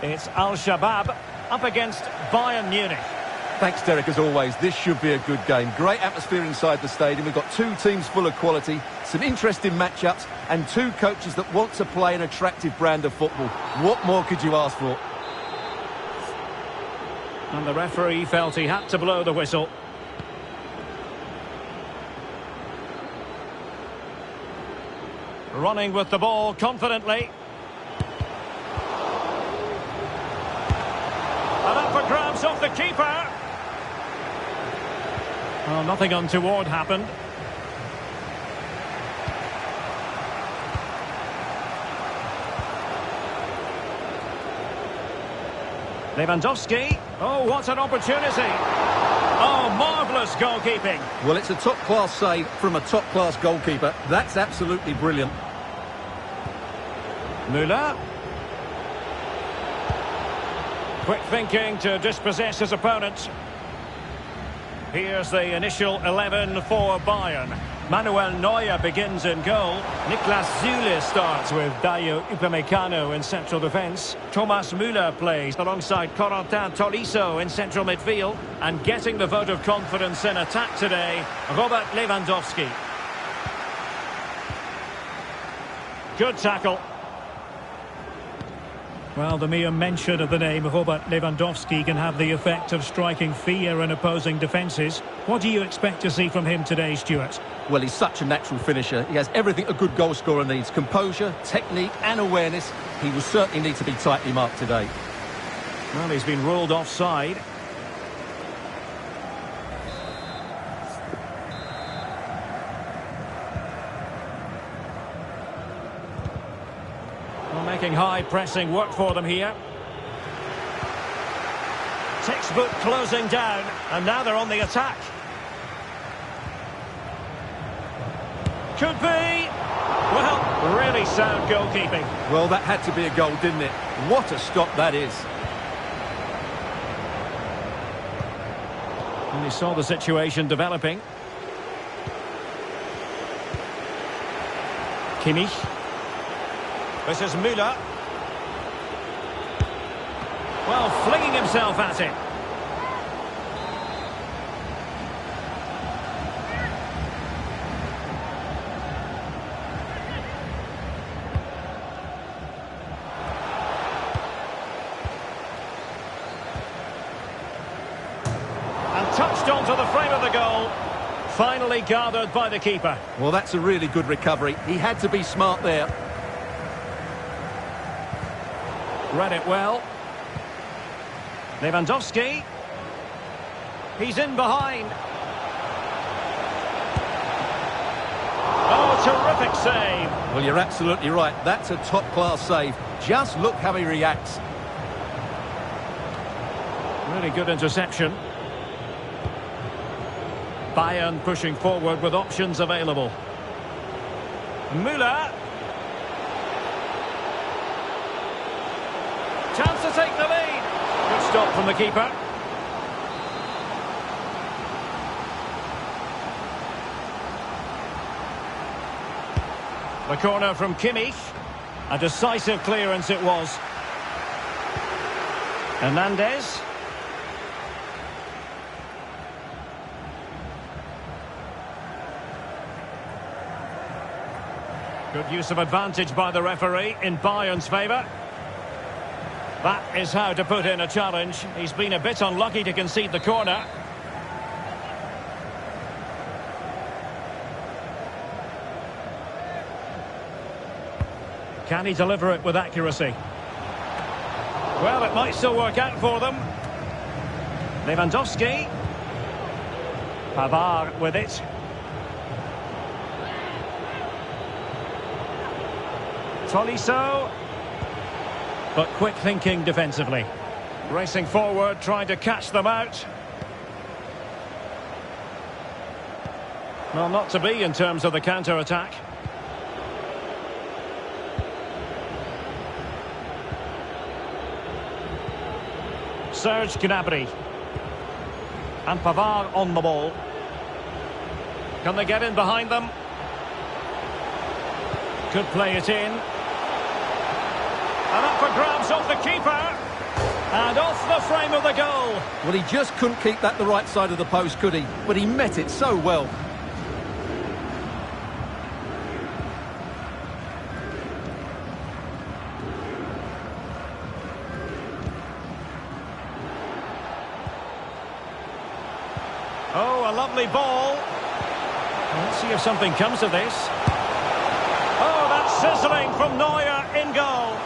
It's Al-Shabaab up against Bayern Munich. Thanks, Derek, as always. This should be a good game. Great atmosphere inside the stadium. We've got two teams full of quality, some interesting matchups, and two coaches that want to play an attractive brand of football. What more could you ask for? And the referee felt he had to blow the whistle. Running with the ball confidently. And up for grabs off the keeper. Well, nothing untoward happened. Lewandowski. Oh, what an opportunity. Oh, marvellous goalkeeping. Well, it's a top-class save from a top-class goalkeeper. That's absolutely brilliant. Müller. Quick thinking to dispossess his opponent. Here's the initial 11 for Bayern. Manuel Neuer begins in goal. Niklas Süle starts with Dayo Upamecano in central defence. Thomas Müller plays alongside Corentin Tolisso in central midfield. And getting the vote of confidence in attack today, Robert Lewandowski. Good tackle. Well, the mere mention of the name Robert Lewandowski can have the effect of striking fear in opposing defences. What do you expect to see from him today, Stuart? Well, he's such a natural finisher. He has everything a good goal scorer needs. Composure, technique and awareness. He will certainly need to be tightly marked today. Well, he's been ruled offside. Making high pressing work for them here. Textbook closing down, and now they're on the attack. Could be. Well, really sound goalkeeping. Well, that had to be a goal, didn't it? What a stop that is. And he saw the situation developing. Kimmich. This is Müller. Well, flinging himself at it. And touched onto the frame of the goal. Finally gathered by the keeper. Well, that's a really good recovery. He had to be smart there. Read it well. Lewandowski. He's in behind. Oh, terrific save. Well, you're absolutely right. That's a top-class save. Just look how he reacts. Really good interception. Bayern pushing forward with options available. Müller. Chance to take the lead. Good stop from the keeper. The corner from Kimmich. A decisive clearance it was. Hernandez. Good use of advantage by the referee in Bayern's favour. That is how to put in a challenge. He's been a bit unlucky to concede the corner. Can he deliver it with accuracy? Well, it might still work out for them. Lewandowski. Pavard with it. Tolisso. But quick thinking defensively. Racing forward, trying to catch them out. Well, not to be in terms of the counter-attack. Serge Gnabry. And Pavard on the ball. Can they get in behind them? Could play it in. And up for grabs off the keeper. And off the frame of the goal. Well, he just couldn't keep that the right side of the post, could he? But he met it so well. Oh, a lovely ball. Let's see if something comes of this. Oh, that's sizzling from Neuer in goal.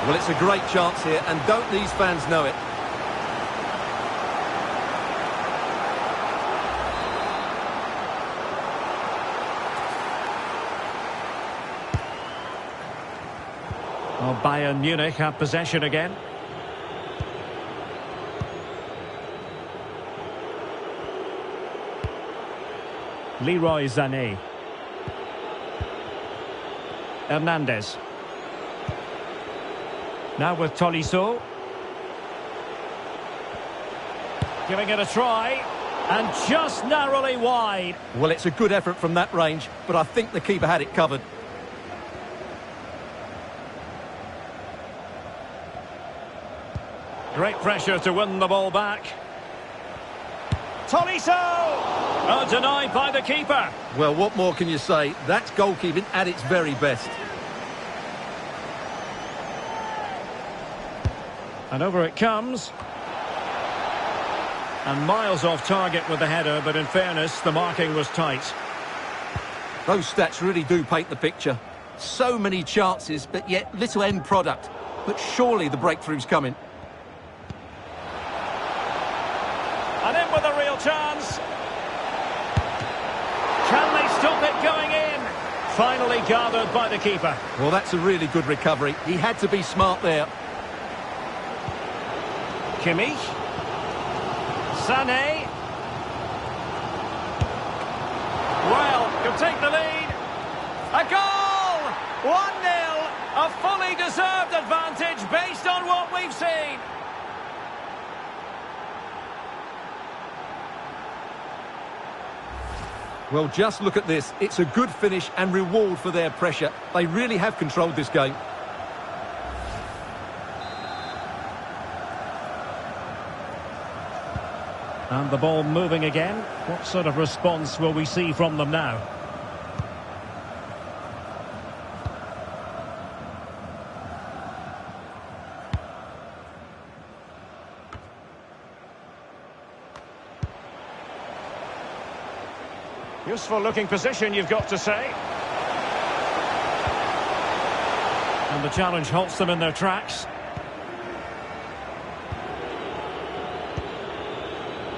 Well, it's a great chance here, and don't these fans know it? Well, Bayern Munich have possession again. Leroy Sané. Hernandez. Now with Tolisso. Giving it a try. And just narrowly wide. Well, it's a good effort from that range, but I think the keeper had it covered. Great pressure to win the ball back. Tolisso! Oh, denied by the keeper. Well, what more can you say? That's goalkeeping at its very best. And over it comes. And miles off target with the header, but in fairness, the marking was tight. Those stats really do paint the picture. So many chances, but yet little end product. But surely the breakthrough's coming. And in with a real chance. Can they stop it going in? Finally gathered by the keeper. Well, that's a really good recovery. He had to be smart there. Kimmich. Sané. Well, he'll take the lead. A goal! 1-0. A fully deserved advantage based on what we've seen. Well, just look at this. It's a good finish and reward for their pressure. They really have controlled this game. And the ball moving again. What sort of response will we see from them now? Useful looking position, you've got to say. And the challenge halts them in their tracks.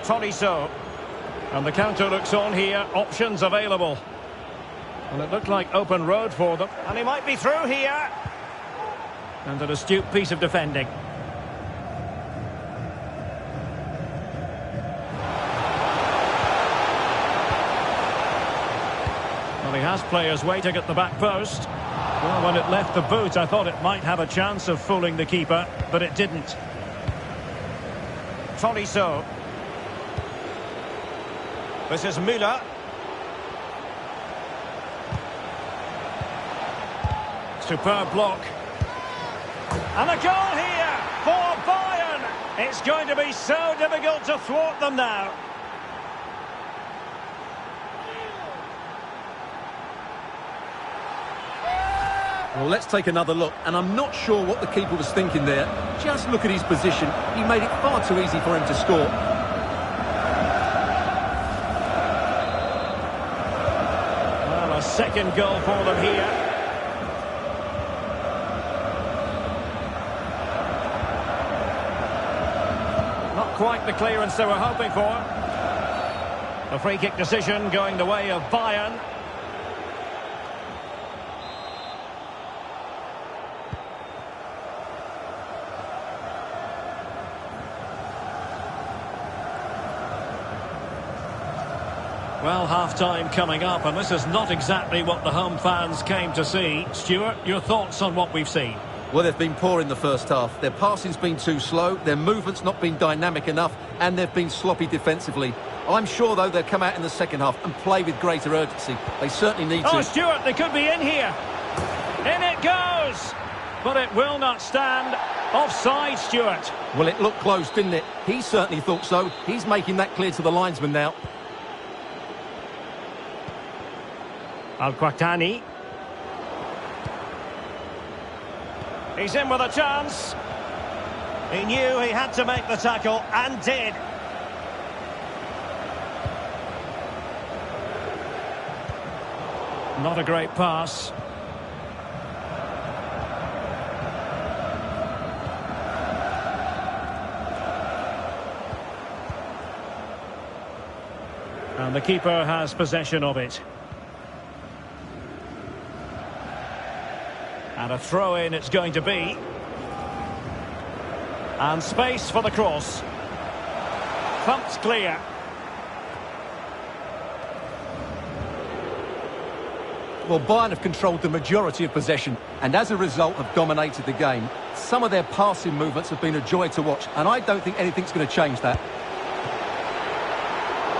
Tolisso. And the counter looks on here. Options available. Well, it looked like open road for them. And he might be through here. And an astute piece of defending. Well, he has players waiting at the back post. Well, when it left the boot, I thought it might have a chance of fooling the keeper, but it didn't. Tolisso. This is Müller. Superb block. And a goal here for Bayern. It's going to be so difficult to thwart them now. Well, let's take another look, and I'm not sure what the keeper was thinking there. Just look at his position. He made it far too easy for him to score. Well, a second goal for them here. Not quite the clearance they were hoping for. A free kick decision going the way of Bayern. Well, half-time coming up, and this is not exactly what the home fans came to see. Stuart, your thoughts on what we've seen? Well, they've been poor in the first half. Their passing's been too slow, their movement's not been dynamic enough, and they've been sloppy defensively. I'm sure, though, they'll come out in the second half and play with greater urgency. They certainly need to. Oh, Stuart, they could be in here. In it goes! But it will not stand. Offside, Stuart. Well, it looked close, didn't it? He certainly thought so. He's making that clear to the linesman now. Al-Qahtani. He's in with a chance. He knew he had to make the tackle, and did. Not a great pass. And the keeper has possession of it. And a throw-in it's going to be. And space for the cross. Thumped clear. Well, Bayern have controlled the majority of possession and as a result have dominated the game. Some of their passing movements have been a joy to watch, and I don't think anything's going to change that.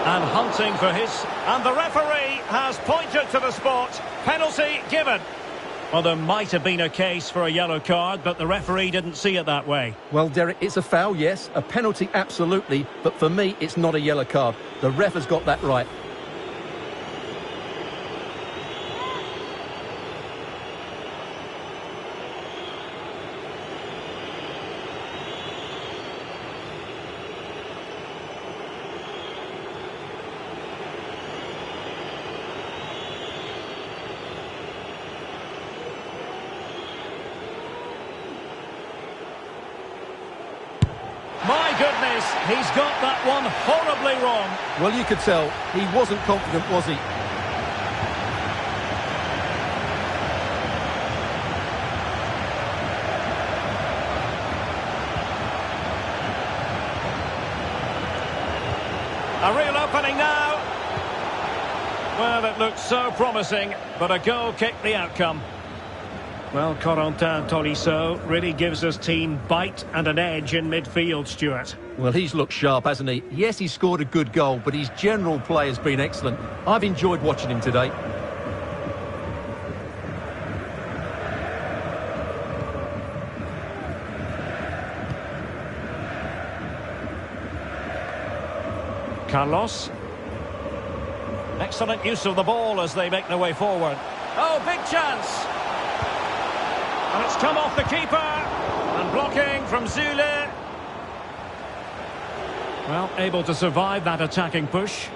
And hunting for his... And the referee has pointed to the spot. Penalty given. Well, there might have been a case for a yellow card, but the referee didn't see it that way. Well, Derek, it's a foul, yes. A penalty, absolutely. But for me, it's not a yellow card. The ref has got that right. My goodness, he's got that one horribly wrong. Well, you could tell he wasn't confident, was he? A real opening now. Well, it looked so promising, but a goal kicked the outcome. Well, Corentin Tolisso really gives his team bite and an edge in midfield, Stuart. Well, he's looked sharp, hasn't he? Yes, he scored a good goal, but his general play has been excellent. I've enjoyed watching him today. Carlos. Excellent use of the ball as they make their way forward. Oh, big chance! And it's come off the keeper. And blocking from Zule. Well, able to survive that attacking push.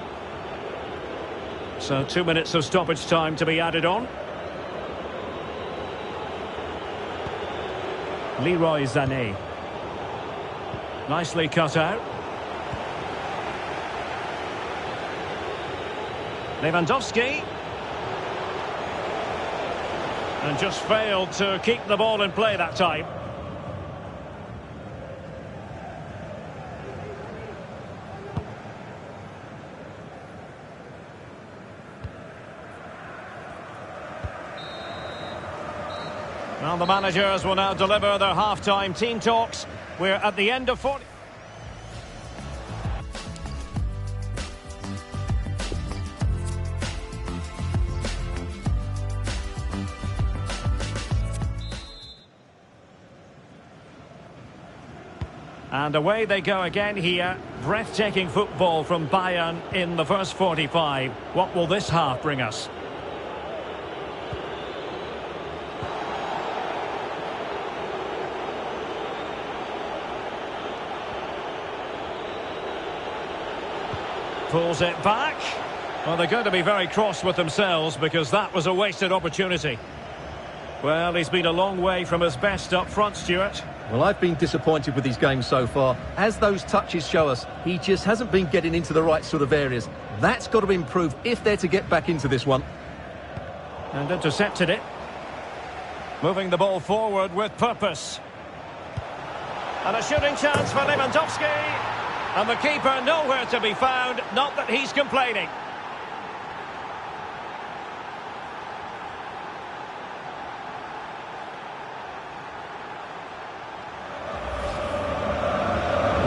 So 2 minutes of stoppage time to be added on. Leroy Sané. Nicely cut out. Lewandowski. And just failed to keep the ball in play that time. Well, the managers will now deliver their half-time team talks. We're at the end of 40... And away they go again here. Breathtaking football from Bayern in the first 45. What will this half bring us? Pulls it back. Well, they're going to be very cross with themselves because that was a wasted opportunity. Well, he's been a long way from his best up front, Stuart. Well, I've been disappointed with his game so far. As those touches show us, he just hasn't been getting into the right sort of areas. That's got to improve if they're to get back into this one. And intercepted it. Moving the ball forward with purpose. And a shooting chance for Lewandowski. And the keeper nowhere to be found. Not that he's complaining.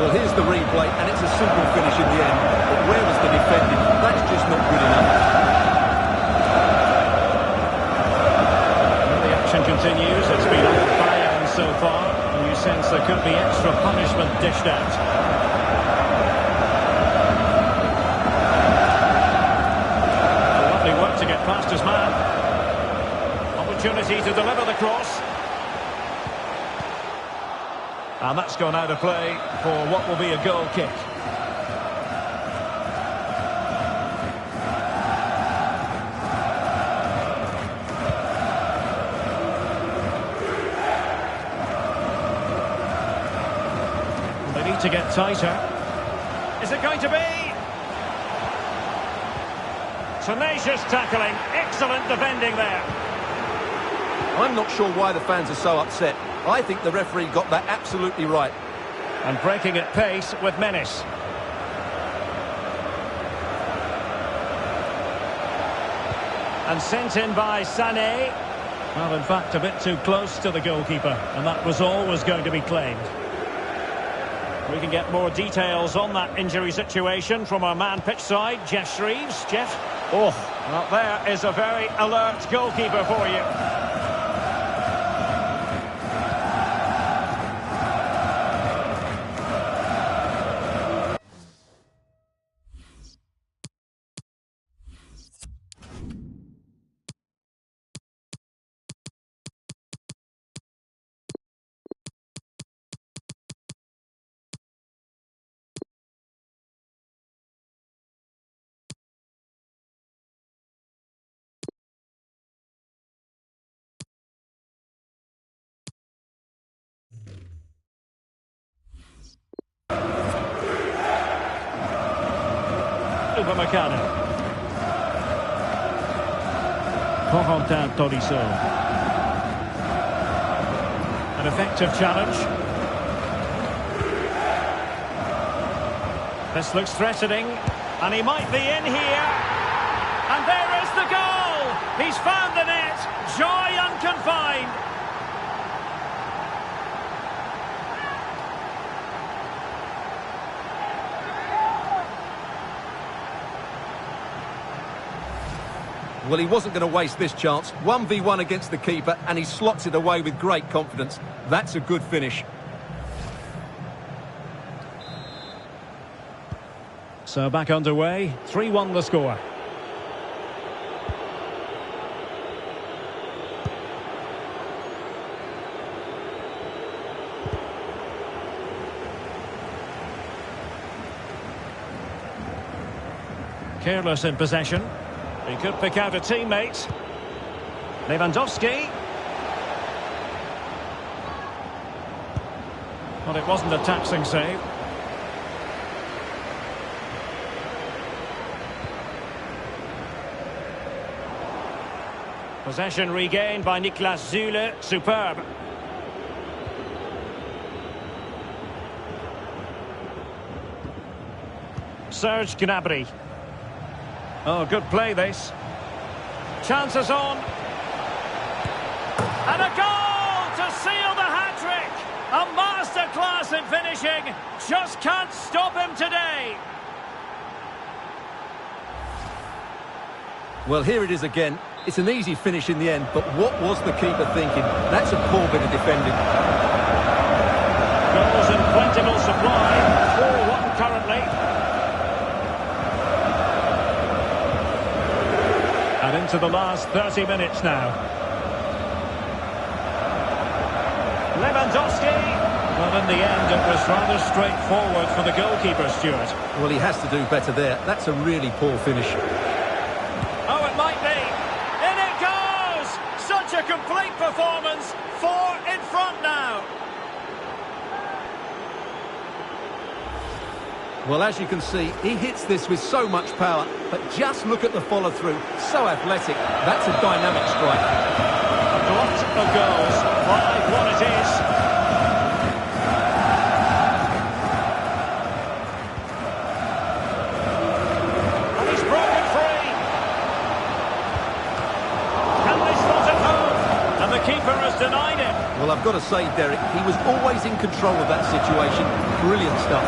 Well, here's the replay, and it's a simple finish in the end. But where was the defending? That's just not good enough. Well, the action continues. It's been all Bayern so far. And you sense there could be extra punishment dished out. Lovely work to get past his man. Opportunity to deliver the cross. And that's gone out of play for what will be a goal kick. They need to get tighter. Is it going to be? Tenacious tackling. Excellent defending there. I'm not sure why the fans are so upset. I think the referee got that absolutely right. And breaking at pace with menace. And sent in by Sané. Well, in fact, a bit too close to the goalkeeper. And that was always going to be claimed. We can get more details on that injury situation from our man pitch side, Jeff Shreves. Jeff? Oh, well, there is a very alert goalkeeper for you. Upamecano. Corentin Tolisso. An effective challenge. This looks threatening, and he might be in here. And there is the goal! He's found the net. Joy unconfined. Well, he wasn't going to waste this chance. 1v1 against the keeper, and he slots it away with great confidence. That's a good finish. So back underway. 3-1 the score. Careless in possession. He could pick out a teammate. Lewandowski. Well, it wasn't a taxing save. Possession regained by Niklas Süle. Superb. Serge Gnabry. Oh, good play this. Chances on. And a goal to seal the hat-trick. A masterclass in finishing. Just can't stop him today. Well, here it is again. It's an easy finish in the end, but what was the keeper thinking? That's a poor bit of defending. Goals in plentiful supply. 4-1 currently. And into the last 30 minutes now. Lewandowski. Well, in the end, it was rather straightforward for the goalkeeper, Stuart. Well, he has to do better there. That's a really poor finish. Oh, it might be. In it goes! Such a complete performance. 4 in front now. Well, as you can see, he hits this with so much power, but just look at the follow-through. So athletic. That's a dynamic strike. A lot of goals. 5-1 it is. And he's broken free. Can they slot it home? And the keeper has denied him. Well, I've got to say, Derek, he was always in control of that situation. Brilliant stuff.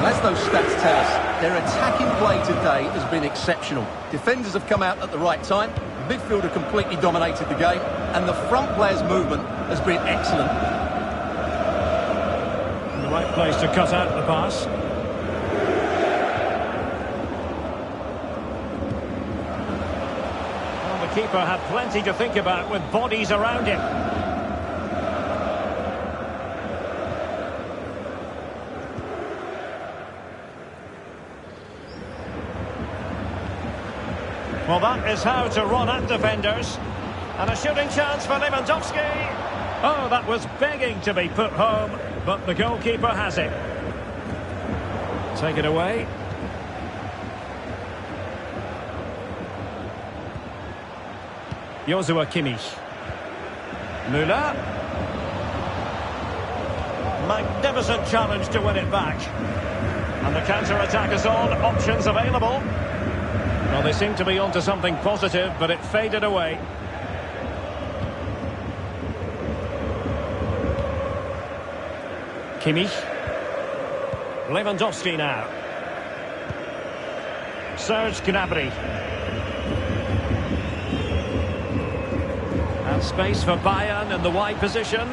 As those stats tell us, their attacking play today has been exceptional. Defenders have come out at the right time, the midfielder completely dominated the game, and the front player's movement has been excellent. Right place to cut out the pass. Well, the keeper had plenty to think about with bodies around him. Well, that is how to run at defenders. And a shooting chance for Lewandowski. Oh, that was begging to be put home, but the goalkeeper has it. Take it away. Joshua Kimmich. Müller. Magnificent challenge to win it back. And the counter-attack is on. Options available. Well, they seem to be onto something positive, but it faded away. Kimmich. Lewandowski now. Serge Gnabry. And space for Bayern in the wide position.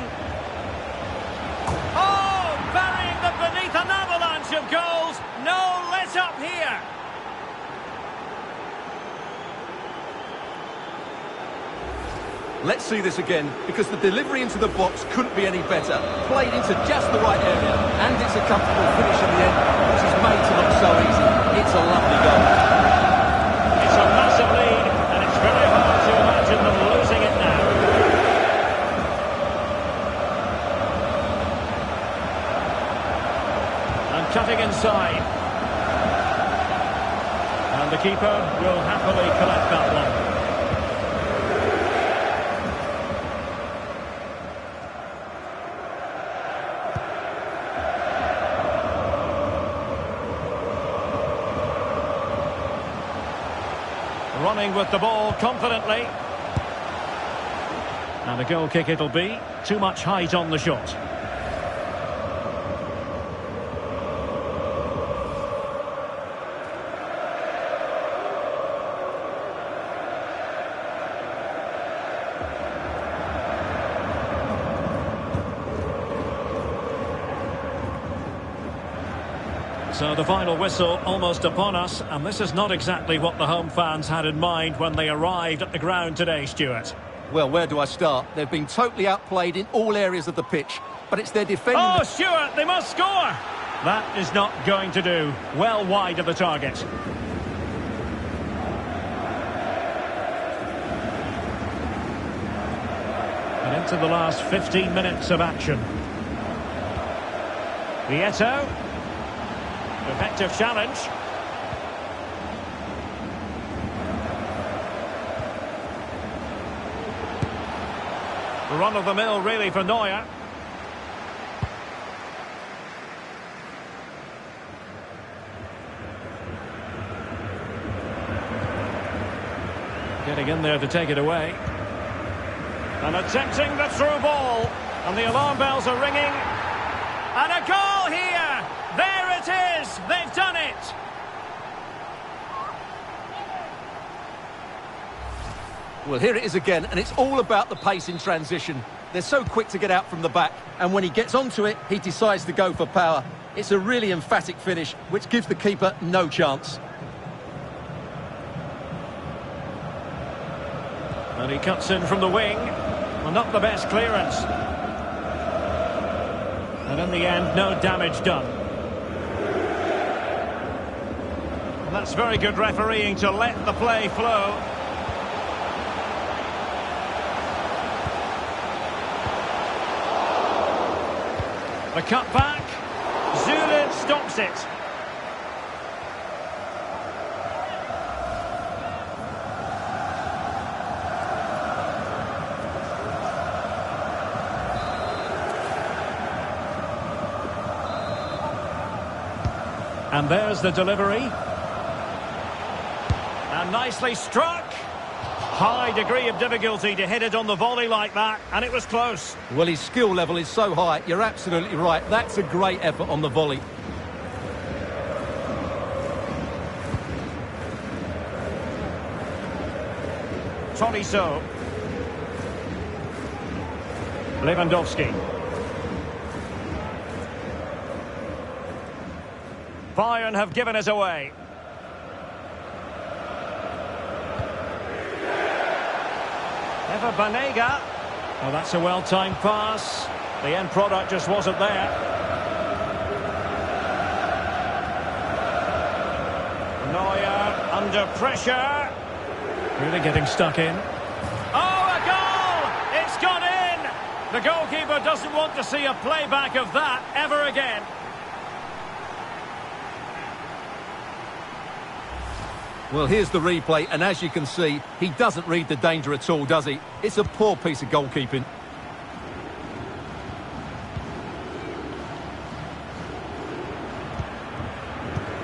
Oh, burying them beneath an avalanche of goals. No let up here. Let's see this again, because the delivery into the box couldn't be any better. Played into just the right area, and it's a comfortable finish in the end, which is made to look so easy. It's a lovely goal. It's a massive lead, and it's very hard to imagine them losing it now. And cutting inside. And the keeper will happily collect that one. Running with the ball confidently. And a goal kick it'll be. Too much height on the shot. So the final whistle almost upon us, and this is not exactly what the home fans had in mind when they arrived at the ground today, Stuart. Well, where do I start? They've been totally outplayed in all areas of the pitch, but it's their defending... Oh, Stuart, they must score! That is not going to do. Well wide of the target. And into the last 15 minutes of action. Vieto. Effective challenge. Run-of-the-mill really for Neuer. Getting in there to take it away. And attempting the through ball. And the alarm bells are ringing. And a goal here! There it is! They've done it! Well, here it is again, and it's all about the pace in transition. They're so quick to get out from the back, and when he gets onto it, he decides to go for power. It's a really emphatic finish, which gives the keeper no chance. And he cuts in from the wing. Well, not the best clearance. And in the end, no damage done. And that's very good refereeing to let the play flow. The cut back. Zulin stops it. And there's the delivery. And nicely struck. High degree of difficulty to hit it on the volley like that, and it was close. Well, his skill level is so high, you're absolutely right. That's a great effort on the volley. Tolisso. Lewandowski. Bayern have given it away. Eva Banega. Well, that's a well-timed pass. The end product just wasn't there. Neuer under pressure. Really getting stuck in. Oh, a goal! It's gone in! The goalkeeper doesn't want to see a playback of that ever again. Well, here's the replay, and as you can see, he doesn't read the danger at all, does he? It's a poor piece of goalkeeping.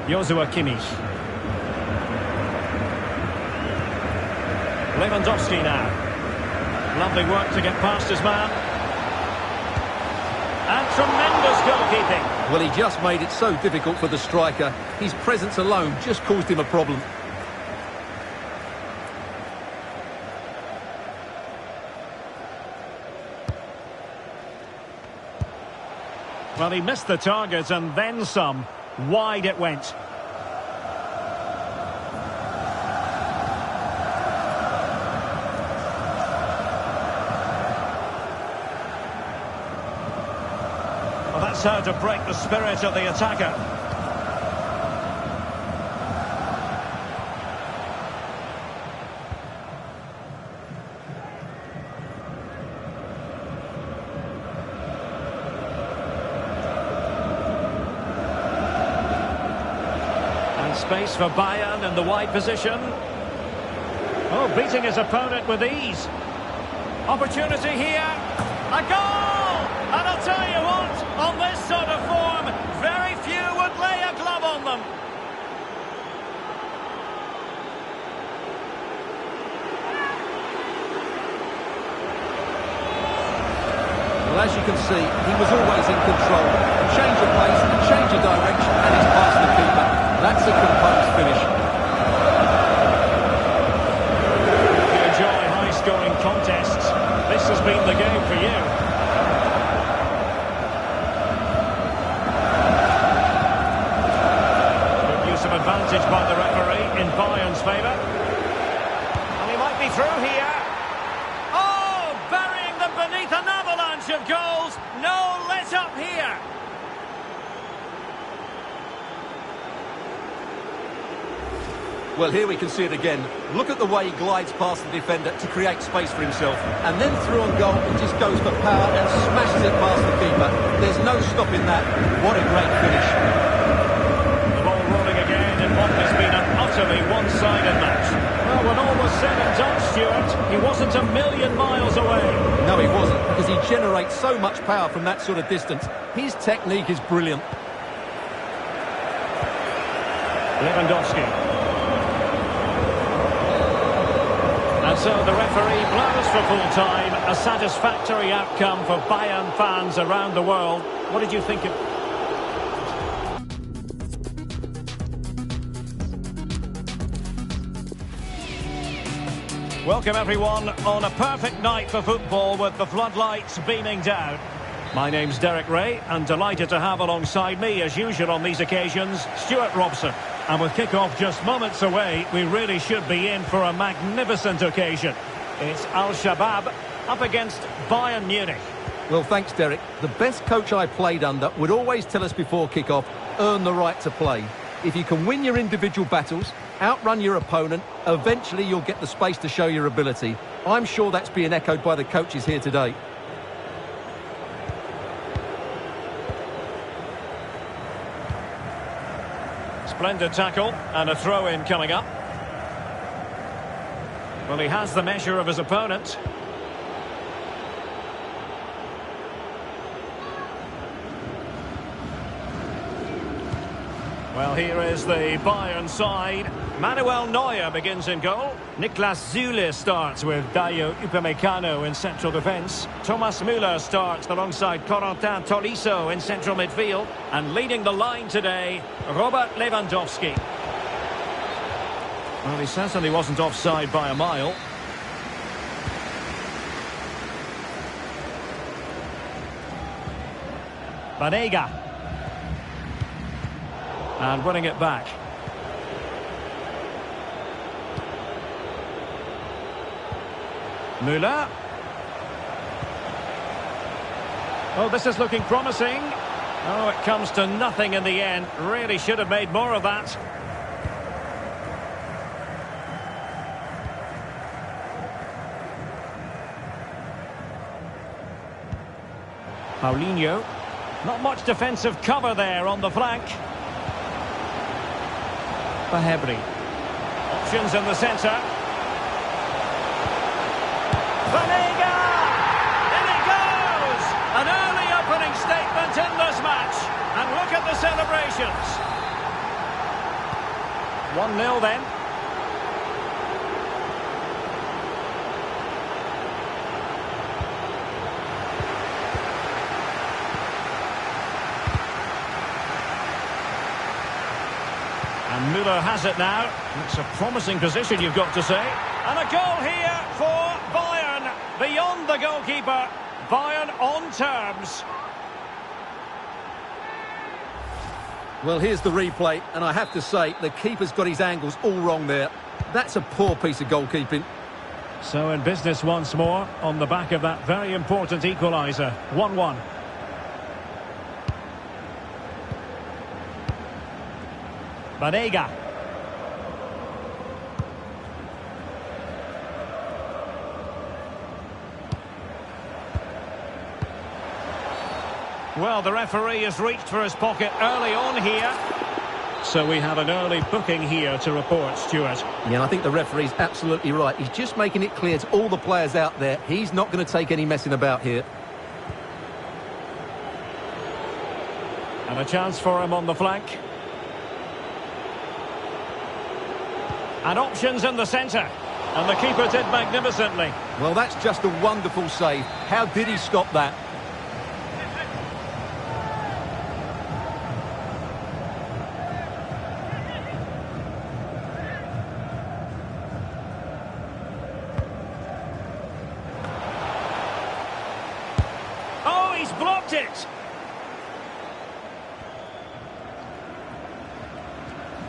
Joshua Kimmich. Lewandowski now. Lovely work to get past his man. And tremendous goalkeeping. Well, he just made it so difficult for the striker. His presence alone just caused him a problem. Well, he missed the target and then some. Wide it went. Well, that's how to break the spirit of the attacker. Space for Bayern in the wide position. Oh, beating his opponent with ease. Opportunity here. A goal! And I'll tell you what, on this sort of form, very few would lay a glove on them. Well, as you can see, he was always in control. A change of pace, a change of direction, and he's past the keeper. That's a composed finish. If you enjoy high-scoring contests, this has been the game for you. Good use of advantage by the referee in Bayern's favour. And he might be through here. Oh, burying them beneath an avalanche of goals. No let-up here. Well, here we can see it again. Look at the way he glides past the defender to create space for himself. And then through on goal, he just goes for power and smashes it past the keeper. There's no stopping that. What a great finish. The ball rolling again in what has been an utterly one-sided match. Well, when all was said and done, Stuart, he wasn't a million miles away. No, he wasn't, because he generates so much power from that sort of distance. His technique is brilliant. Lewandowski. And so the referee blows for full time. A satisfactory outcome for Bayern fans around the world. What did you think of... Welcome everyone on a perfect night for football with the floodlights beaming down. My name's Derek Ray and delighted to have alongside me as usual on these occasions, Stuart Robson. And with kick-off just moments away, we really should be in for a magnificent occasion. It's Al-Shabaab up against Bayern Munich. Well, thanks, Derek. The best coach I played under would always tell us before kick-off, earn the right to play. If you can win your individual battles, outrun your opponent, eventually you'll get the space to show your ability. I'm sure that's being echoed by the coaches here today. Splendid tackle and a throw-in coming up. Well, he has the measure of his opponent. Well, here is the Bayern side. Manuel Neuer begins in goal. Niklas Süle starts with Dayo Upamecano in central defence. Thomas Müller starts alongside Corentin Tolisso in central midfield. And leading the line today, Robert Lewandowski. Well, he certainly wasn't offside by a mile. Banega. And winning it back. Müller. Oh, this is looking promising. Oh, it comes to nothing in the end. Really should have made more of that. Paulinho. Not much defensive cover there on the flank. Fahebri. Options in the centre. Vanega! In it goes! An early opening statement in this match. And look at the celebrations. 1-0 then. And Müller has it now. It's a promising position, you've got to say. And a goal here for Bayern. Beyond the goalkeeper. Bayern on terms. Well, here's the replay, and I have to say, the keeper's got his angles all wrong there. That's a poor piece of goalkeeping. So in business once more, on the back of that very important equaliser. 1-1. Vanega. Well, the referee has reached for his pocket early on here. So we have an early booking here to report, Stuart. Yeah, I think the referee's absolutely right. He's just making it clear to all the players out there, he's not going to take any messing about here. And a chance for him on the flank. And options in the centre. And the keeper did magnificently. Well, that's just a wonderful save. How did he stop that? Oh, he's blocked it.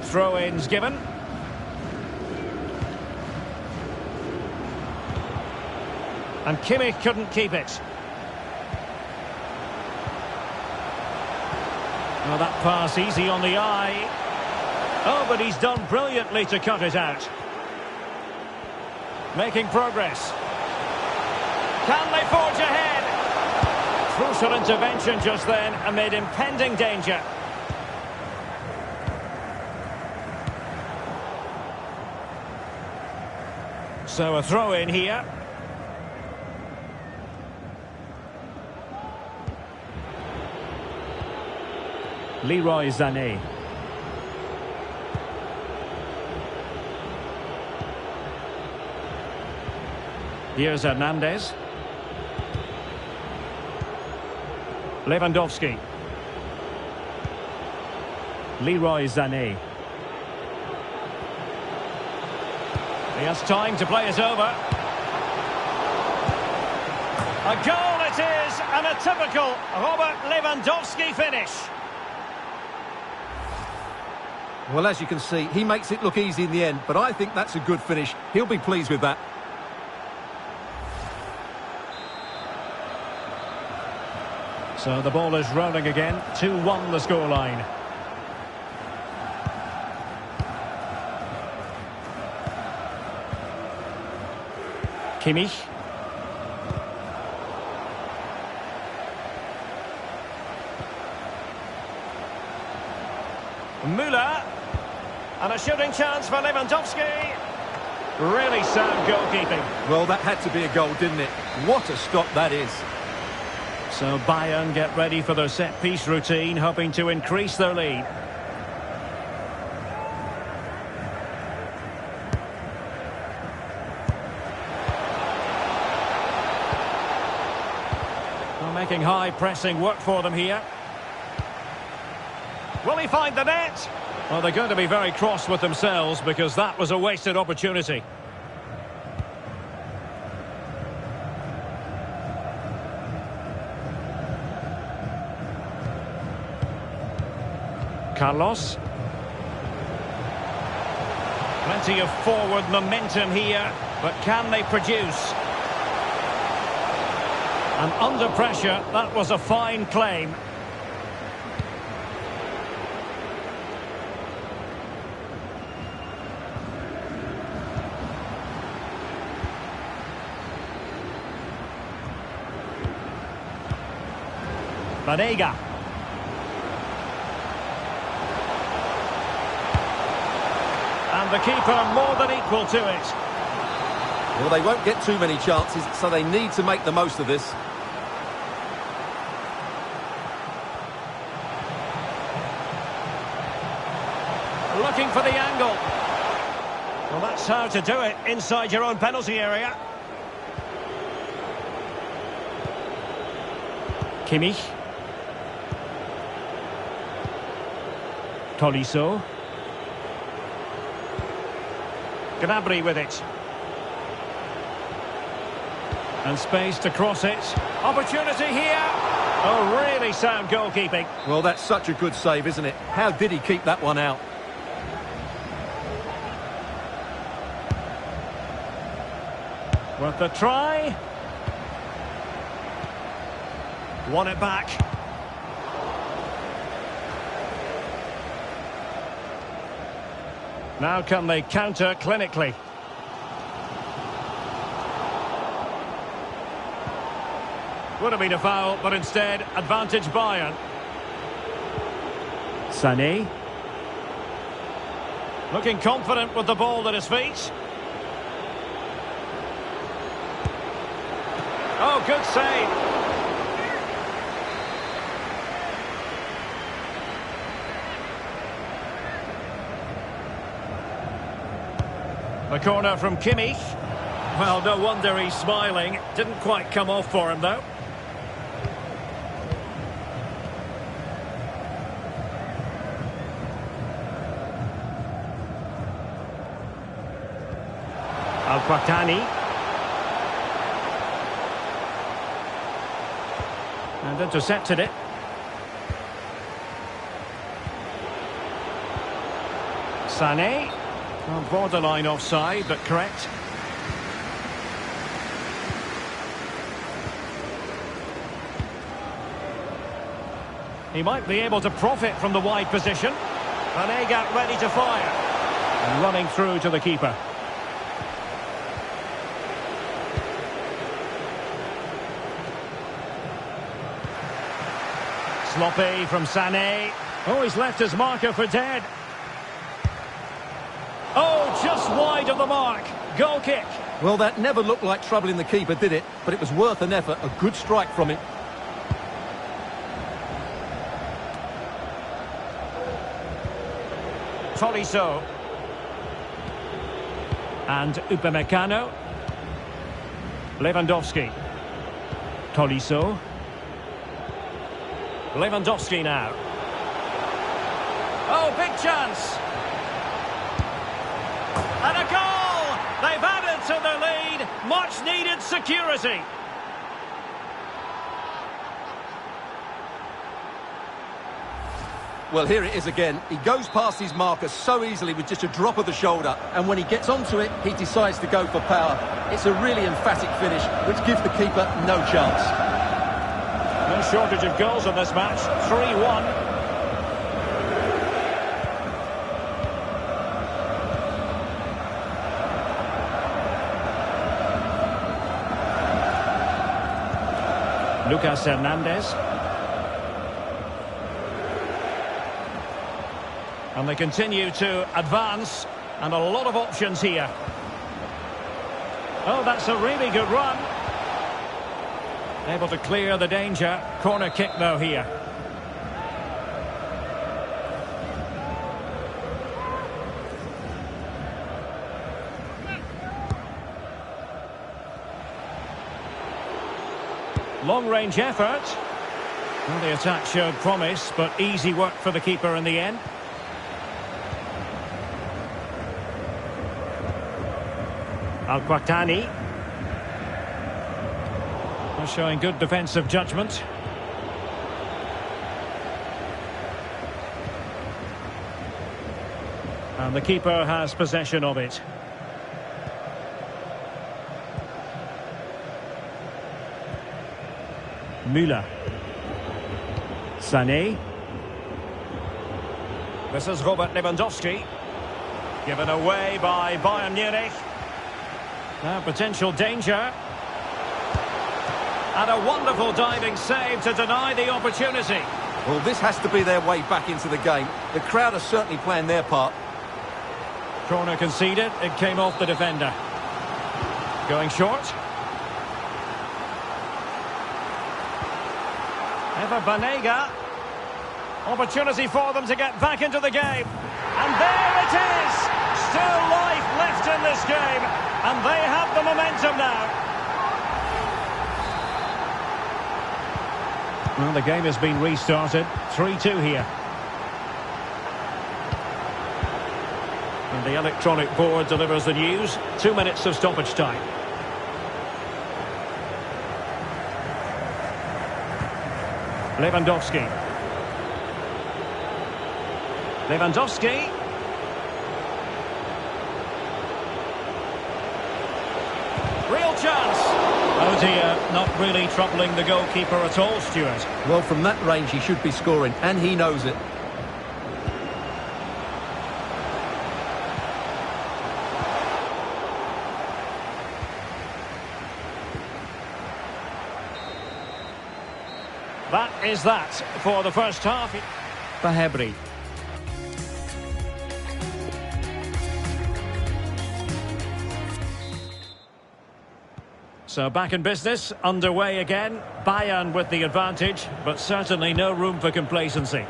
Throw-ins given. And Kimmich couldn't keep it. Oh, that pass easy on the eye. Oh, but he's done brilliantly to cut it out. Making progress. Can they forge ahead? Crucial intervention just then amid impending danger. So a throw-in here. Leroy Sané. Here's Hernandez. Lewandowski. Leroy Sané. He has time to play it over. A goal it is, and a typical Robert Lewandowski finish. Well, as you can see, he makes it look easy in the end, but I think that's a good finish. He'll be pleased with that. So the ball is rolling again. 2-1 the scoreline. Kimmich. Müller. And a shooting chance for Lewandowski. Really sound goalkeeping. Well, that had to be a goal, didn't it? What a stop that is. So Bayern get ready for their set-piece routine, hoping to increase their lead. Well, making high pressing work for them here. Will he find the net? Well, they're going to be very cross with themselves because that was a wasted opportunity. Carlos. Plenty of forward momentum here, but can they produce? And under pressure, that was a fine claim. Banega. And the keeper more than equal to it. Well, they won't get too many chances, so they need to make the most of this. Looking for the angle. Well, that's how to do it inside your own penalty area. Kimmich. Tolisso. Gnabry with it. And space to cross it. Opportunity here. Oh, really sound goalkeeping. Well, that's such a good save, isn't it? How did he keep that one out? Worth a try. Won it back. Now can they counter clinically? Would have been a foul, but instead, advantage Bayern. Sané. Looking confident with the ball at his feet. Oh, good save. A corner from Kimmich. Well, no wonder he's smiling. Didn't quite come off for him, though. Al-Quattani. And intercepted it. Sané. Well, borderline offside, but correct. He might be able to profit from the wide position. Banega ready to fire. And running through to the keeper. Sloppy from Sané. Oh, he's left his marker for dead. Oh, just wide of the mark. Goal kick. Well, that never looked like troubling the keeper, did it? But it was worth an effort. A good strike from him. Tolisso. And Upamecano. Lewandowski. Tolisso. Lewandowski now. Oh, big chance. And a goal! They've added to the lead. Much needed security. Well, here it is again. He goes past his marker so easily with just a drop of the shoulder. And when he gets onto it, he decides to go for power. It's a really emphatic finish, which gives the keeper no chance. No shortage of goals in this match. 3-1. Lucas Hernandez. And they continue to advance, and a lot of options here. Oh, that's a really good run. Able to clear the danger. Corner kick, though, here. Long-range effort. Well, the attack showed promise, but easy work for the keeper in the end. Al-Quattani. Showing good defensive judgment. And the keeper has possession of it. Müller. Sané. This is Robert Lewandowski. Given away by Bayern Munich. Now potential danger. And a wonderful diving save to deny the opportunity. Well, this has to be their way back into the game. The crowd are certainly playing their part. Corner conceded. It came off the defender. Going short. Eva Banega. Opportunity for them to get back into the game. And there it is! Still life left in this game. And they have the momentum now. Well, the game has been restarted. 3-2 here. And the electronic board delivers the news. 2 minutes of stoppage time. Lewandowski. Lewandowski. Real chance. Oh dear, not really troubling the goalkeeper at all, Stuart. Well, from that range he should be scoring, and he knows it. That is that for the first half. Fahebri. So back in business, underway again. Bayern with the advantage, but certainly no room for complacency.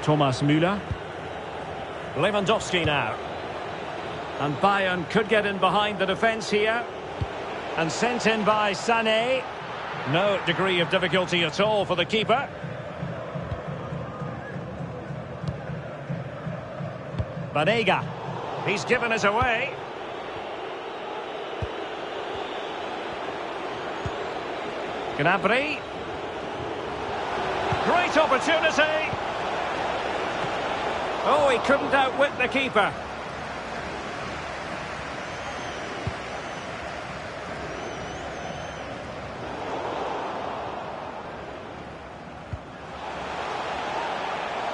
Thomas Müller. Lewandowski now. And Bayern could get in behind the defence here. And sent in by Sané. No degree of difficulty at all for the keeper. Banega. He's given it away. Gnabry. Great opportunity. Oh, he couldn't outwit the keeper.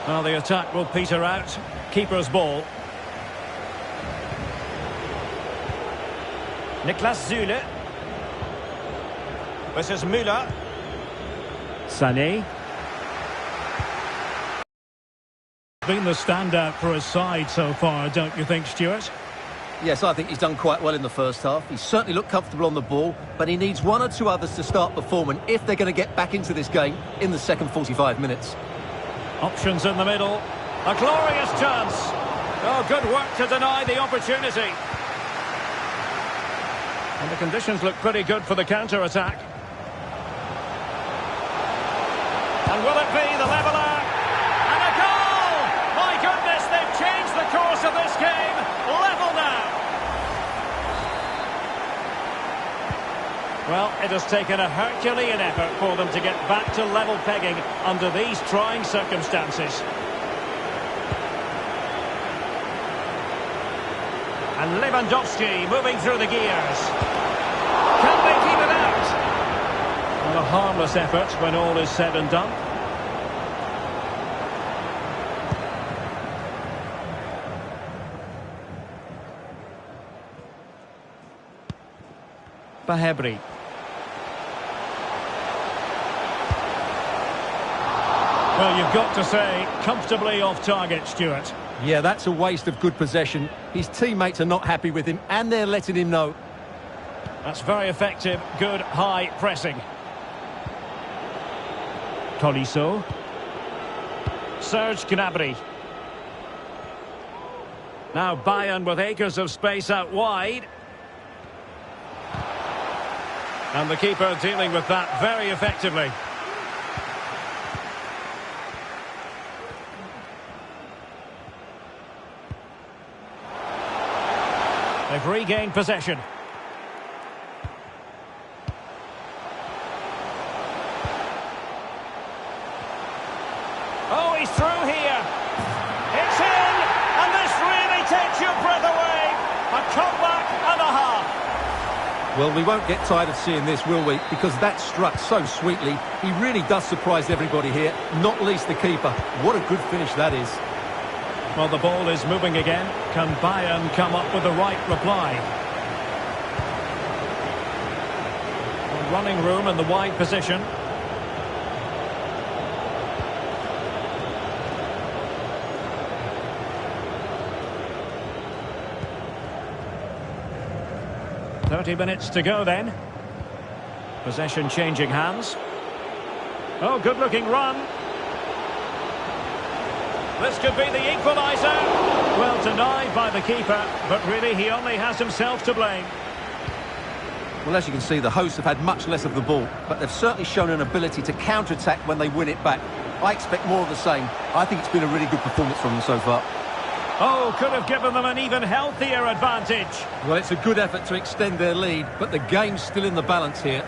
Well, the attack will peter out. Keeper's ball. Niklas Süle. This is Müller. Sané. Been the standout for his side so far, don't you think, Stuart? Yes, I think he's done quite well in the first half. He certainly looked comfortable on the ball, but he needs one or two others to start performing if they're going to get back into this game in the second 45 minutes. Options in the middle. A glorious chance. Oh, good work to deny the opportunity. And the conditions look pretty good for the counter-attack. And will it be the leveller? And a goal! My goodness, they've changed the course of this game. Level now. Well, it has taken a Herculean effort for them to get back to level pegging under these trying circumstances. And Lewandowski moving through the gears. Can they keep it out? Well, a harmless effort when all is said and done. Fahebri. Well, you've got to say, comfortably off target, Stuart. Yeah, that's a waste of good possession. His teammates are not happy with him, and they're letting him know. That's very effective, good high pressing. Tolisso. Serge Gnabry. Now Bayern with acres of space out wide. And the keeper dealing with that very effectively. They've regained possession. Well, we won't get tired of seeing this, will we? Because that struck so sweetly. He really does surprise everybody here, not least the keeper. What a good finish that is. Well, the ball is moving again. Can Bayern come up with the right reply? Running room in the wide position. .30 minutes to go then. Possession changing hands. Oh, good-looking run. This could be the equaliser. Well, denied by the keeper, but really he only has himself to blame. Well, as you can see, the hosts have had much less of the ball, but they've certainly shown an ability to counter-attack when they win it back. I expect more of the same. I think it's been a really good performance from them so far. Oh, could have given them an even healthier advantage. Well, it's a good effort to extend their lead, but the game's still in the balance here.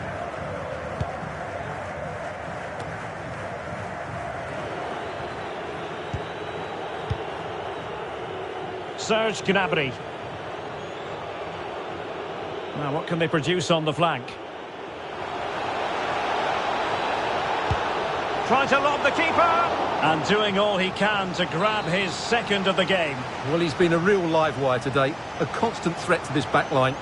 Serge Gnabry. Now, what can they produce on the flank? Trying to lob the keeper. And doing all he can to grab his second of the game. Well, he's been a real live wire today. A constant threat to this back line.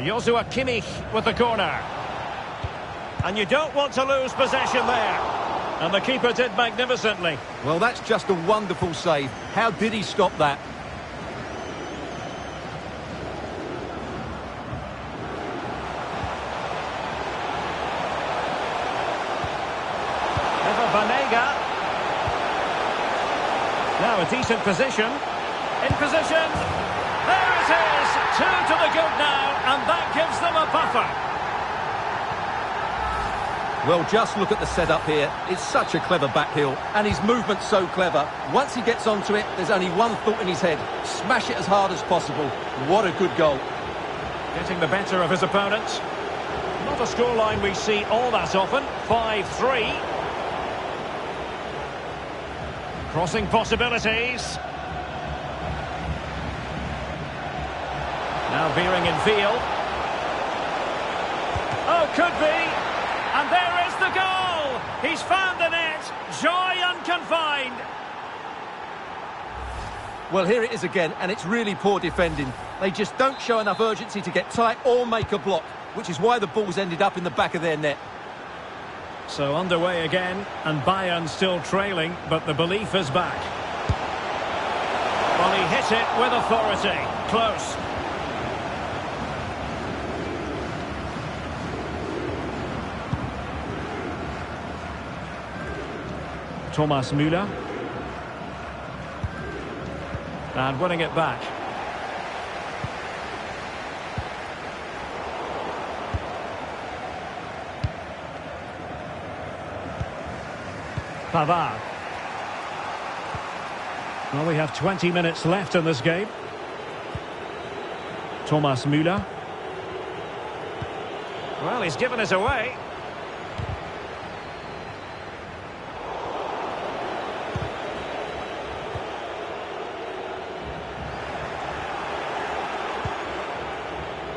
Joshua Kimmich with the corner. And you don't want to lose possession there. And the keeper did magnificently. Well, that's just a wonderful save. How did he stop that? Now a decent position. In position. There it is. 2 to the good now, and that gives them a buffer. Well, just look at the setup here. It's such a clever backheel, and his movement's so clever. Once he gets onto it, there's only one thought in his head. Smash it as hard as possible. What a good goal. Getting the better of his opponent. Not a scoreline we see all that often. 5-3. Crossing possibilities. Now veering in field. Oh, could be. And there is the goal. He's found the net. Joy unconfined. Well, here it is again, and it's really poor defending. They just don't show enough urgency to get tight or make a block, which is why the ball's ended up in the back of their net. So underway again, and Bayern still trailing, but the belief is back. Well, he hit it with authority. Close. Thomas Müller. And winning it back. Pavard. Well, we have 20 minutes left in this game. Thomas Müller. Well, he's given us away.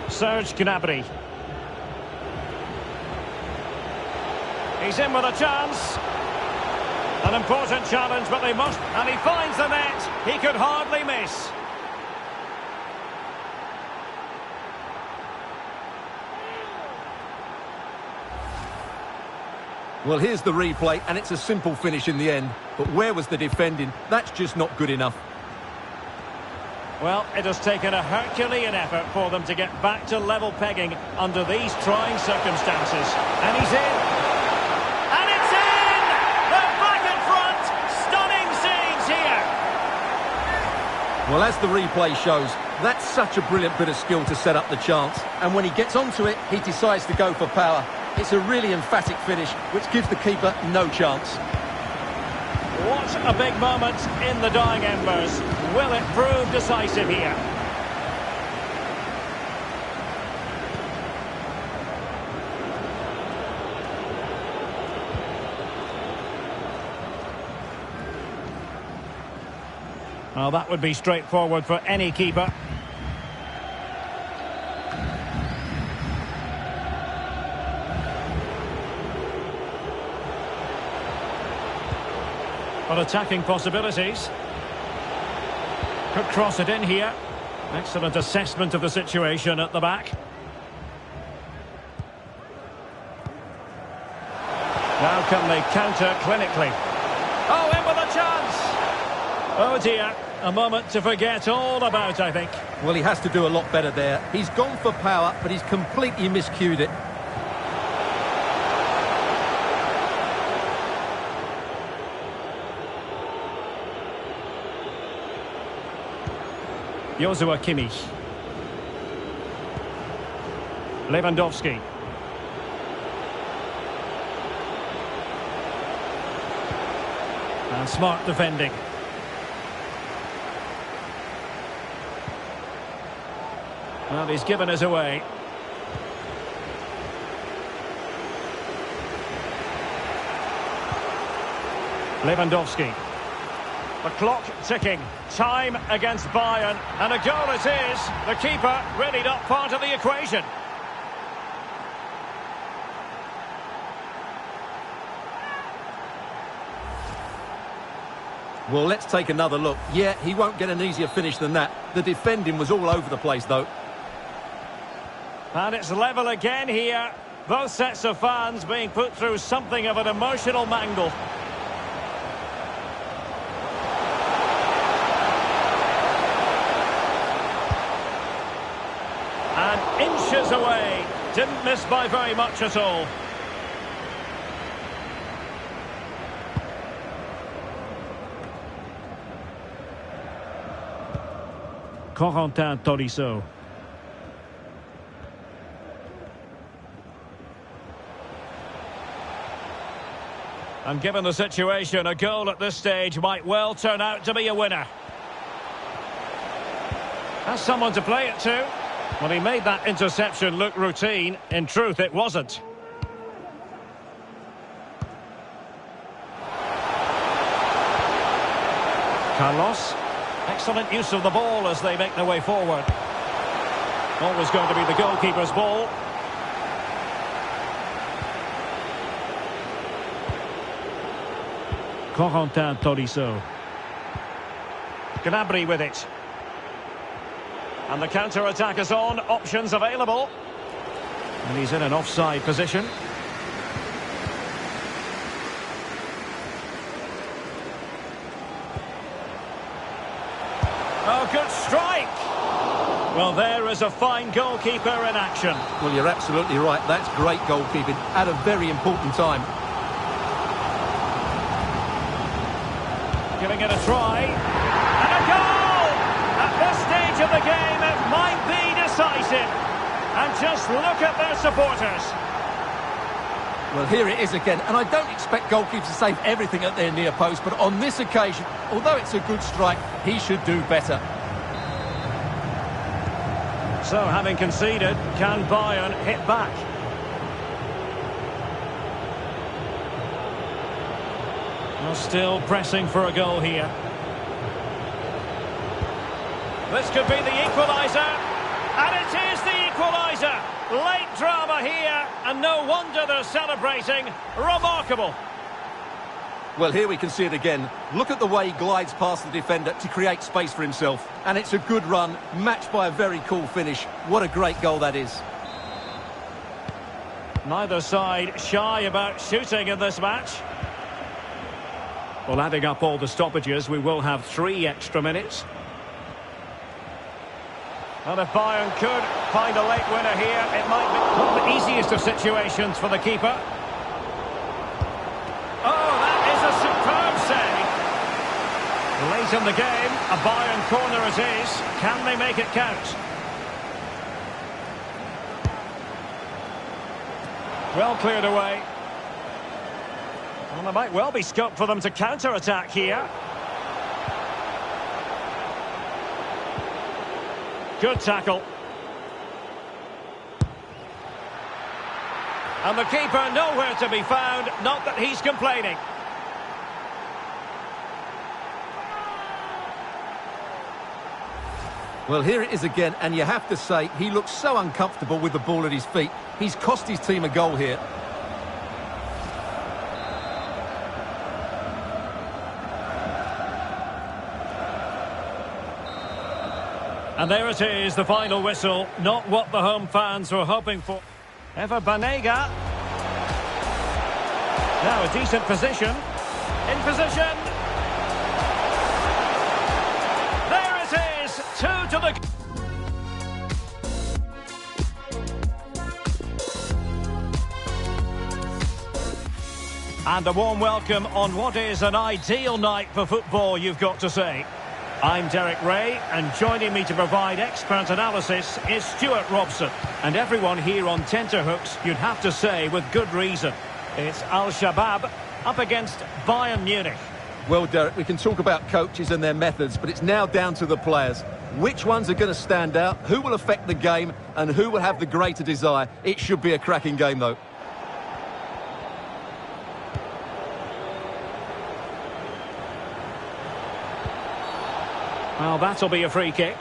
Serge Gnabry. He's in with a chance. An important challenge, but they must... And he finds the net. He could hardly miss. Well, here's the replay, and it's a simple finish in the end. But where was the defending? That's just not good enough. Well, it has taken a Herculean effort for them to get back to level pegging under these trying circumstances. And he's in. And it's in! They're back in front! Stunning scenes here! Well, as the replay shows, that's such a brilliant bit of skill to set up the chance. And when he gets onto it, he decides to go for power. It's a really emphatic finish, which gives the keeper no chance. What a big moment in the dying embers. Will it prove decisive here? Well, that would be straightforward for any keeper. But attacking possibilities. Could cross it in here. Excellent assessment of the situation at the back. Now can they counter clinically? Oh, in with a chance! Oh dear, a moment to forget all about, I think. Well, he has to do a lot better there. He's gone for power, but he's completely miscued it. Joshua Kimmich. Lewandowski. And smart defending. Well, he's given us away. Lewandowski. The clock ticking. Time against Bayern. And a goal it is. The keeper really not part of the equation. Well, let's take another look. Yeah, he won't get an easier finish than that. The defending was all over the place, though. And it's level again here. Both sets of fans being put through something of an emotional mangle. And inches away. Didn't miss by very much at all. Corentin Tolisso. And given the situation, a goal at this stage might well turn out to be a winner. Has someone to play it to? Well, he made that interception look routine. In truth, it wasn't. Carlos. Excellent use of the ball as they make their way forward. Always going to be the goalkeeper's ball. Corentin Tolisso. Gnabry with it. And the counter-attack is on. Options available. And he's in an offside position. Oh, good strike! Well, there is a fine goalkeeper in action. Well, you're absolutely right. That's great goalkeeping at a very important time. Giving it a try. And a goal! At this stage of the game, it might be decisive. And just look at their supporters. Well, here it is again. And I don't expect goalkeepers to save everything at their near post, but on this occasion, although it's a good strike, he should do better. So, having conceded, can Bayern hit back? Well, still pressing for a goal here. This could be the equaliser. And it is the equaliser. Late drama here, and no wonder they're celebrating. Remarkable. Well, here we can see it again. Look at the way he glides past the defender to create space for himself. And it's a good run, matched by a very cool finish. What a great goal that is. Neither side shy about shooting in this match. Well, adding up all the stoppages, we will have 3 extra minutes. And if Bayern could find a late winner here, it might be not the easiest of situations for the keeper. Oh, that is a superb save. Late in the game, a Bayern corner it is. Can they make it count? Well cleared away. Well, there might well be scope for them to counter-attack here. Good tackle. And the keeper nowhere to be found, not that he's complaining. Well, here it is again, and you have to say, he looks so uncomfortable with the ball at his feet. He's cost his team a goal here. And there it is, the final whistle. Not what the home fans were hoping for. Ever Banega. Now a decent position. In position. There it is. 2 to the... And a warm welcome on what is an ideal night for football, you've got to say. I'm Derek Ray, and joining me to provide expert analysis is Stuart Robson. And everyone here on tenterhooks, you'd have to say, with good reason. It's Al-Shabaab up against Bayern Munich. Well, Derek, we can talk about coaches and their methods, but it's now down to the players. Which ones are going to stand out, who will affect the game, and who will have the greater desire? It should be a cracking game, though. Well, that'll be a free kick.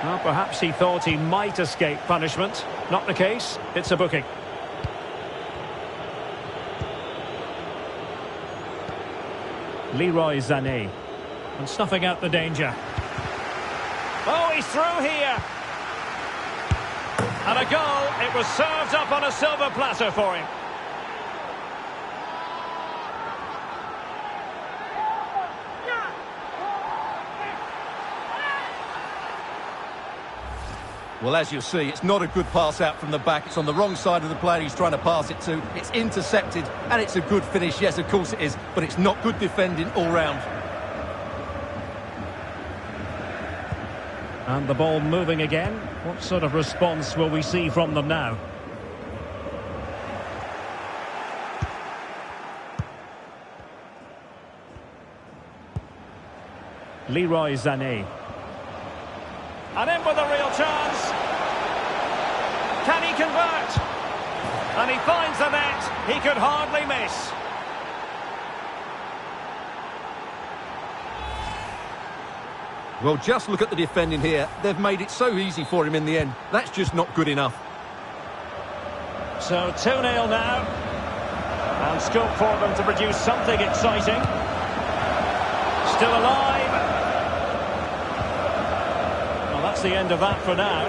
Well, perhaps he thought he might escape punishment. Not the case. It's a booking. Leroy Sané. And snuffing out the danger. Oh, he's through here. And a goal. It was served up on a silver platter for him. Well, as you'll see, it's not a good pass out from the back. It's on the wrong side of the player he's trying to pass it to. It's intercepted, and it's a good finish. Yes, of course it is, but it's not good defending all round. And the ball moving again. What sort of response will we see from them now? Leroy Sané. And in with a real chance. Can he convert? And he finds the net. He could hardly miss. Well, just look at the defending here. They've made it so easy for him in the end. That's just not good enough. So 2-0 now. And scope for them to produce something exciting. Still alive. That's the end of that for now.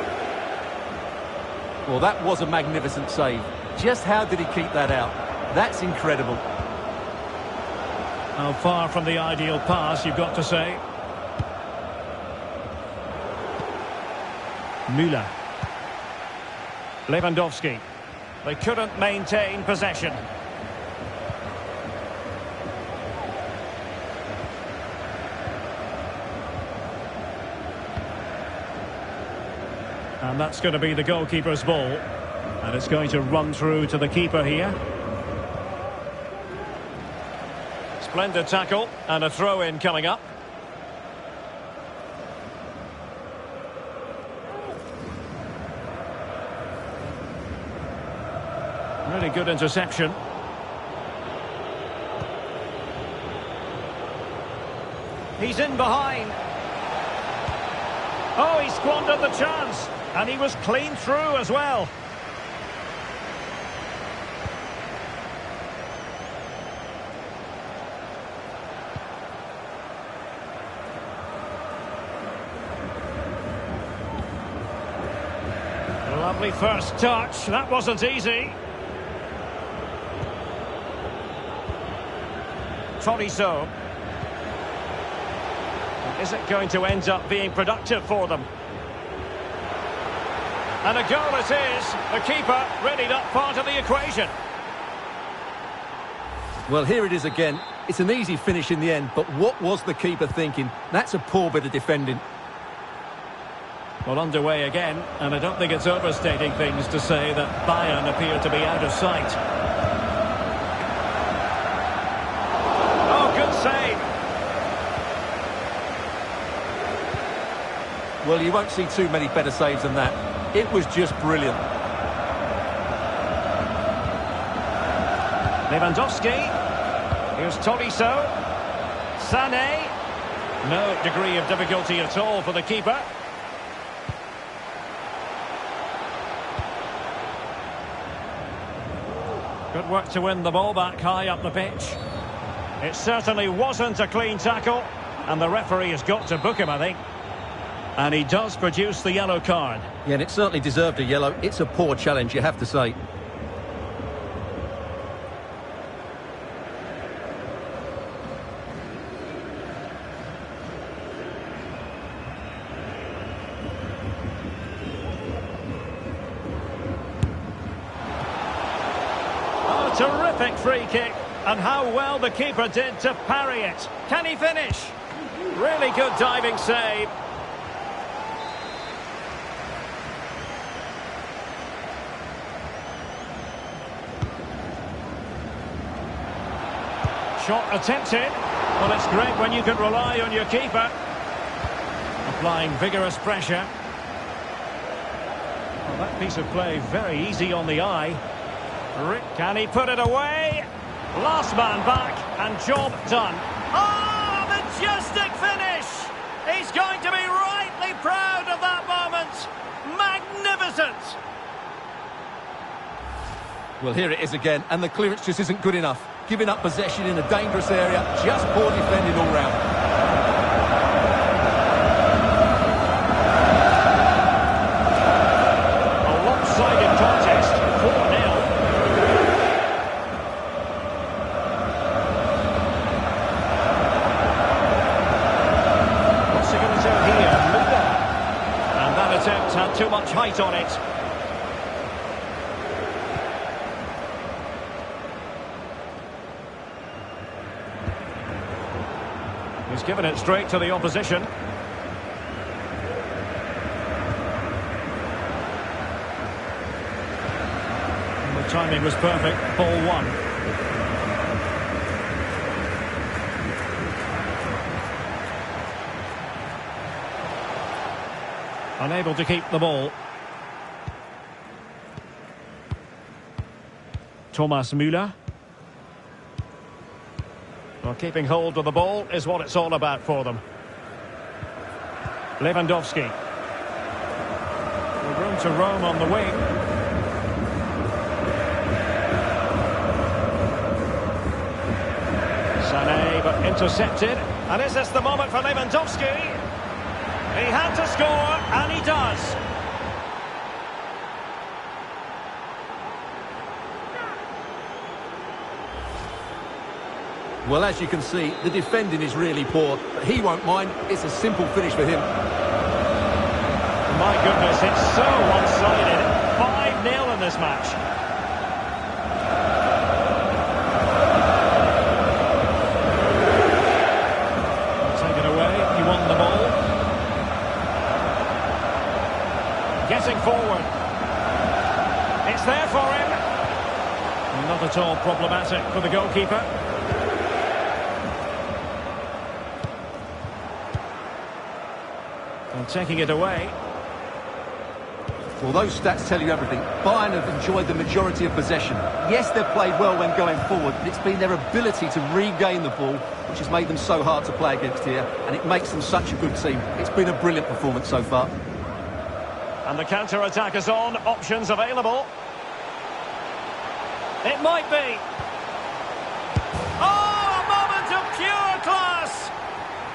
Well, that was a magnificent save. Just how did he keep that out? That's incredible. How far from the ideal pass, you've got to say. Müller. Lewandowski. They couldn't maintain possession. And that's going to be the goalkeeper's ball. And it's going to run through to the keeper here. Splendid tackle and a throw-in coming up. Really good interception. He's in behind. Oh, he squandered the chance. And he was clean through as well. Lovely first touch. That wasn't easy. Tolisso. Is it going to end up being productive for them? And a goal it is. The keeper really not part of the equation. Well, here it is again. It's an easy finish in the end, but what was the keeper thinking? That's a poor bit of defending. Well, underway again, and I don't think it's overstating things to say that Bayern appear to be out of sight. Oh, good save. Well, you won't see too many better saves than that. It was just brilliant. Lewandowski. Here's Tolisso. Sané. No degree of difficulty at all for the keeper. Good work to win the ball back high up the pitch. It certainly wasn't a clean tackle, and the referee has got to book him, I think. And he does produce the yellow card. Yeah, and it certainly deserved a yellow. It's a poor challenge, you have to say. Terrific free kick, and how well the keeper did to parry it. Can he finish? Really good diving save. Shot attempted. Well, it's great when you can rely on your keeper. Applying vigorous pressure. Well, that piece of play very easy on the eye. Can he put it away? Last man back, and job done. Oh, majestic finish! He's going to be rightly proud of that moment. Magnificent! Well, here it is again, and the clearance just isn't good enough. Giving up possession in a dangerous area, just poor defending all round. Had too much height on it. He's given it straight to the opposition. And the timing was perfect. Ball one. Unable to keep the ball. Thomas Müller. Well, keeping hold of the ball is what it's all about for them. Lewandowski. Well, room to roam on the wing. Sané, but intercepted. And is this the moment for Lewandowski? He had to score, and he does. Well, as you can see, the defending is really poor, but he won't mind. It's a simple finish for him. My goodness, it's so one-sided. 5-0 in this match. Take it away, he won the ball. Getting forward. It's there for him. Not at all problematic for the goalkeeper. And taking it away. Well, those stats tell you everything. Bayern have enjoyed the majority of possession. Yes, they've played well when going forward, but it's been their ability to regain the ball which has made them so hard to play against here, and it makes them such a good team. It's been a brilliant performance so far. And the counter-attack is on. Options available. It might be. Oh, a moment of pure class.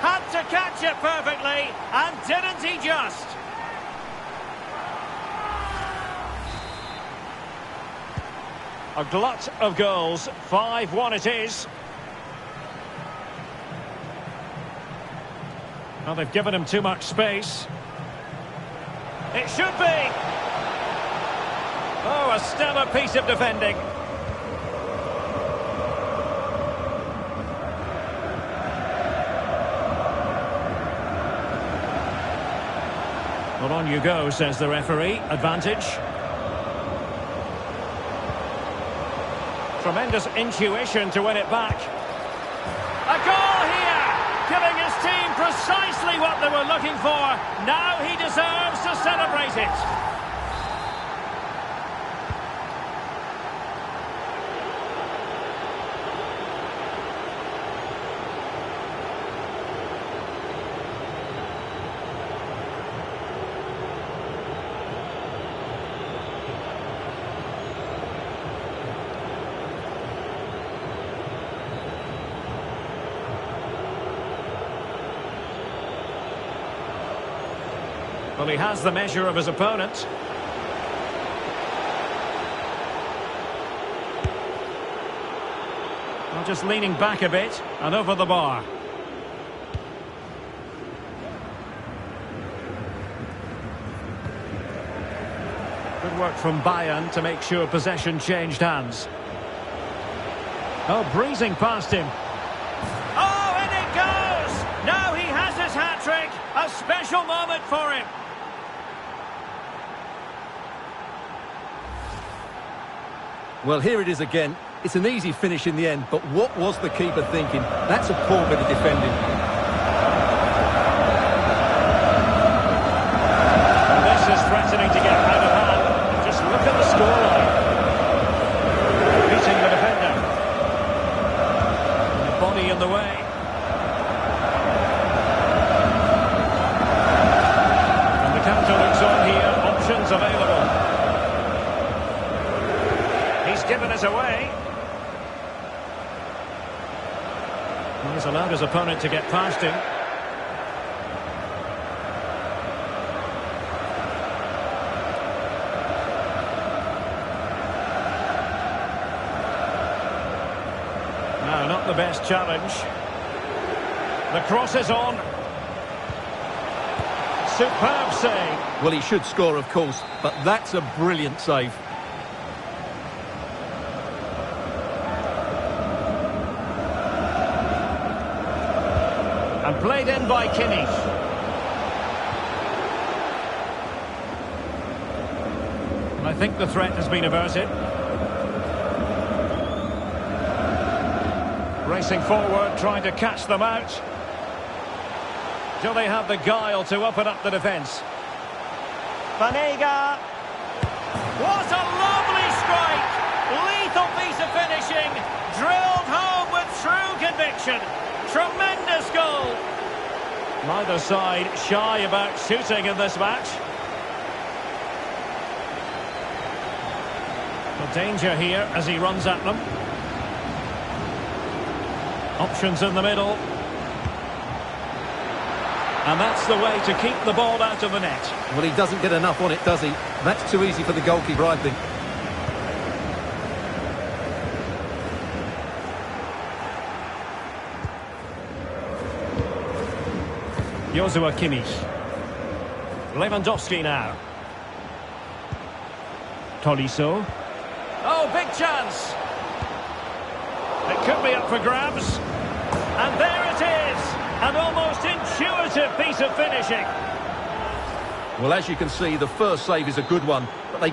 Had to catch it perfectly, and didn't he just? A glut of goals. 5-1 it is. Well, they've given him too much space. It should be. Oh, a stellar piece of defending. Well, on you go, says the referee. Advantage. Tremendous intuition to win it back. A goal here! Giving his team precisely what they were looking for. Now he deserves to celebrate it. Well, he has the measure of his opponent. Well, just leaning back a bit and over the bar. Good work from Bayern to make sure possession changed hands. Oh, breezing past him. Oh, and it goes! Now he has his hat-trick. A special moment for him. Well, here it is again. It's an easy finish in the end, but what was the keeper thinking? That's a poor bit of defending. This is threatening to get out of hand. Just look at the scoreline. Beating the defender. And the body in the way. And the counter looks on here. Options available. He's given us away. He's allowed his opponent to get past him. No, not the best challenge. The cross is on. Superb save. Well, he should score, of course, but that's a brilliant save. And played in by Kimmich. And I think the threat has been averted. Racing forward, trying to catch them out. Do they have the guile to open up the defence? Banega. What a lovely strike! Lethal piece of finishing. Drilled home with true conviction. Tremendous goal. Neither side shy about shooting in this match. The danger here as he runs at them. Options in the middle. And that's the way to keep the ball out of the net. Well, he doesn't get enough on it, does he? That's too easy for the goalkeeper, I think. Joshua Kimmich. Lewandowski now. Tolisso. Oh, big chance. It could be up for grabs. And there it is. An almost intuitive piece of finishing. Well, as you can see, the first save is a good one, but they